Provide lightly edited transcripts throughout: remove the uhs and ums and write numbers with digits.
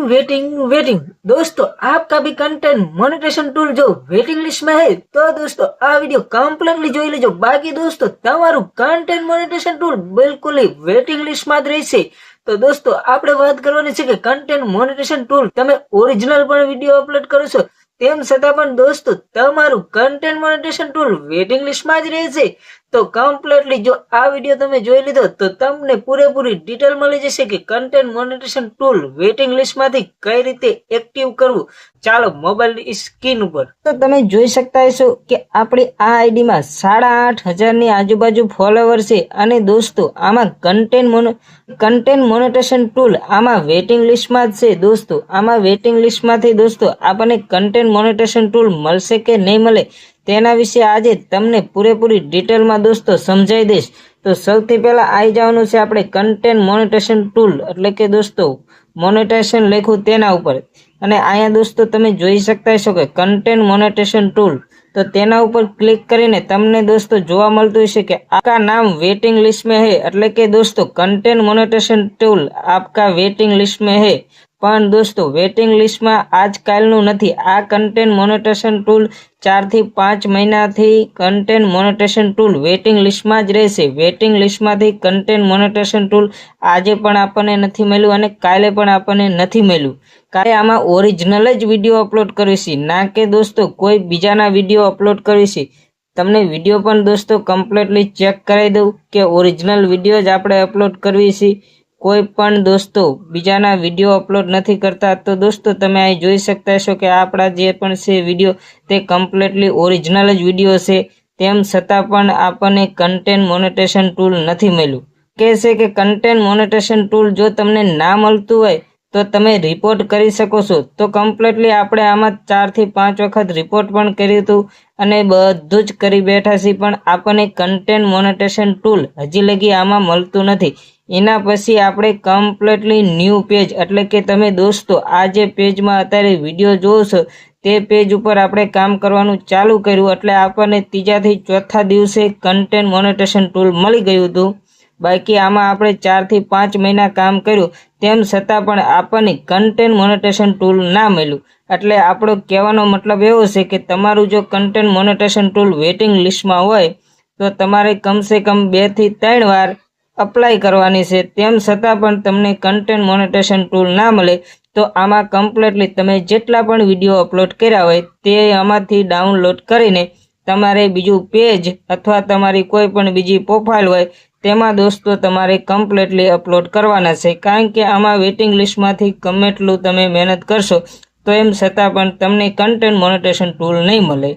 Waiting दोस्तों, आपका भी कंटेंट मोनेटाइजेशन टूल जो वेटिंग लिस्ट में है तो दोस्तों आ वीडियो कम्प्लीटली જોઈ લેજો। બાકી દોસ્તો તમારું કન્ટેન્ટ મોનેટાઇઝેશન ટૂલ બિલકુલ વેટિંગ લિસ્ટમાં જ રહેશે। તો દોસ્તો આપણે વાત કરવાની છે કે કન્ટેન્ટ મોનેટાઇઝેશન ટૂલ તમે ઓરિજિનલ પણ વિડીયો અપલોડ કરો છો તેમ છતાં પણ દોસ્તો તમારું કન્ટેન્ટ મોનેટાઇઝેશન ટૂલ વેટિંગ લિસ્ટમાં જ રહેશે। તો કમ્પ્લીટલી જો આ વિડીયો તમે જોઈ લીધો તો તમને પૂરેપૂરી ડિટેલ મળી જશે કે કન્ટેન્ટ મોનેટાઇઝેશન ટૂલ વેટિંગ લિસ્ટમાંથી કઈ રીતે એક્ટિવ કરવું। ચાલો મોબાઈલની સ્ક્રીન ઉપર તો તમે જોઈ શકતા હશો કે આપણી આ આઈડીમાં 8,500 ની આજુબાજુ ફોલોવર છે અને દોસ્તો આમાં કન્ટેન્ટ મોનેટાઇઝેશન ટૂલ આમાં વેટિંગ લિસ્ટમાં જ છે। દોસ્તો આમાં વેટિંગ લિસ્ટમાંથી દોસ્તો આપણને કન્ટેન્ટ મોનેટાઇઝેશન ટૂલ મળશે કે નહીં મળે તેના વિશે આજે તમને પૂરેપૂરી ડિટેલમાં દોસ્તો સમજાવી દઈશ। તો સૌથી પહેલા આવી જવાનું છે આપણે કન્ટેન્ટ મોનેટાઇઝેશન ટૂલ એટલે કે દોસ્તો મોનેટાઇઝેશન લખ્યું તેના ઉપર અને અહીંયા દોસ્તો તમે જોઈ શકતા હશો કે કન્ટેન્ટ મોનેટાઇઝેશન ટૂલ તો તેના ઉપર ક્લિક કરીને તમને દોસ્તો જોવા મળતું હશે કે आपका नाम वेटिंग लिस्ट में है એટલે કે દોસ્તો કન્ટેન્ટ મોનેટાઇઝેશન ટૂલ आपका वेटिंग लिस्ट में है। પણ દોસ્તો વેટિંગ લિસ્ટમાં આજકાલનું નથી। આ કન્ટેન્ટ મોનેટાઇઝેશન ટૂલ 4 થી 5 મહિનાથી કન્ટેન્ટ મોનેટાઇઝેશન ટૂલ વેટિંગ લિસ્ટમાં જ રહેશે। વેટિંગ લિસ્ટમાંથી કન્ટેન્ટ મોનેટાઇઝેશન ટૂલ આજે પણ આપણને નથી મળ્યું અને કાલે પણ આપણને નથી મળ્યું કારણ આમાં ઓરિજિનલ જ વિડીયો અપલોડ કરીશી ના કે દોસ્તો કોઈ બીજાના વિડીયો અપલોડ કરીશી। તમને વિડીયો પણ દોસ્તો કમ્પ્લીટલી ચેક કરાવી દઉં કે ઓરિજિનલ વિડીયો જ આપણે અપલોડ કરવી છે। કોઈ પણ દોસ્તો બીજાના વિડીયો અપલોડ નથી કરતા। તો દોસ્તો તમે અહીં જોઈ શકતા હશો કે આપણા જે પણ છે વિડીયો તે કમ્પ્લીટલી ઓરિજિનલ જ વિડીયો છે તેમ છતાં પણ આપણને કન્ટેન્ટ મોનેટાઇઝેશન ટૂલ નથી મળ્યું। કહે છે કે કન્ટેન્ટ મોનેટાઇઝેશન ટૂલ જો તમને ના મળતું હોય તો તમે રિપોર્ટ કરી શકો છો। તો કમ્પ્લીટલી આપણે આમાં 4 થી 5 વખત રિપોર્ટ પણ કર્યું હતું અને બધું જ કરી બેઠા છીએ પણ આપણને કન્ટેન્ટ મોનેટાઇઝેશન ટૂલ હજી લગી આમાં મળતું નથી। એના પછી આપણે કમ્પ્લીટલી ન્યૂ પેજ એટલે કે તમે દોસ્તો આ જે પેજમાં અત્યારે વિડીયો જોવો છો તે પેજ ઉપર આપણે કામ કરવાનું ચાલુ કર્યું એટલે આપણને ત્રીજાથી ચોથા દિવસે કન્ટેન્ટ મોનેટાઇઝેશન ટૂલ મળી ગયું હતું। બાકી આમાં આપણે 4 થી 5 મહિના કામ કર્યું તેમ છતાં પણ આપણને કન્ટેન્ટ મોનેટાઇઝેશન ટૂલ ના મળ્યું। એટલે આપણો કહેવાનો મતલબ એવો છે કે તમારું જો કન્ટેન્ટ મોનેટાઇઝેશન ટૂલ વેટિંગ લિસ્ટમાં હોય તો તમારે કમસે કમ 2 થી 3 વાર અપ્લાય કરવાની છે તેમ છતાં પણ તમને કન્ટેન્ટ મોનેટાઇઝેશન ટૂલ ના મળે તો આમાં કમ્પ્લીટલી તમે જેટલા પણ વિડીયો અપલોડ કર્યા હોય તે આમાંથી ડાઉનલોડ કરીને તમારે બીજું પેજ અથવા તમારી કોઈ પણ બીજી પ્રોફાઇલ હોય તેમાં દોસ્તો તમારે કમ્પ્લીટલી અપલોડ કરવાના છે કારણ કે આમાં વેટિંગ લિસ્ટમાંથી ગમે એટલું તમે મહેનત કરશો તો એમ છતાં પણ તમને કન્ટેન્ટ મોનેટાઇઝેશન ટૂલ નહીં મળે।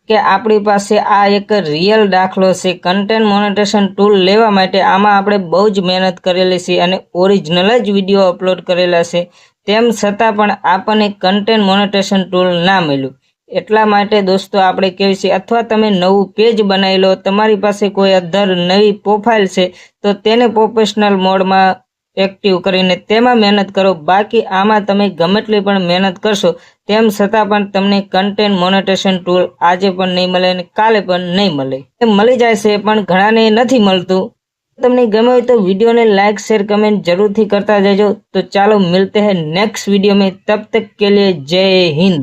કે આપણી પાસે આ એક રિયલ દાખલો છે। કન્ટેન્ટ મોનેટાઇઝેશન ટૂલ લેવા માટે આમાં આપણે બહુ જ મહેનત કરેલી છે અને ઓરિજિનલ જ વિડીયો અપલોડ કરેલા છે તેમ છતાં પણ આપણને કન્ટેન્ટ મોનેટાઇઝેશન ટૂલ ના મળ્યું। એટલા માટે દોસ્તો આપણે કહેવી છે અથવા તમે નવું પેજ બનાવી લો તમારી પાસે કોઈ અધર નવી પ્રોફાઇલ છે તો તેને પ્રોફેશનલ મોડમાં એક્ટિવ કરીને તેમાં મહેનત કરો। બાકી આમાં તમે ગમે એટલી પણ મહેનત કરશો તેમ છતાં પણ તમને કન્ટેન્ટ મોનેટાઇઝેશન ટૂલ આજે પણ નહીં મળે અને કાલે પણ નહીં મળે। મળી જાય છે પણ ઘણાને નથી મળતું। તમને ગમે હોય તો વિડીયોને લાઇક શેર કમેન્ટ જરૂરથી કરતા જજો। તો ચાલો મિલતે हैं नेक्स्ट वीडियो में, तब तक के लिए जय हिंद।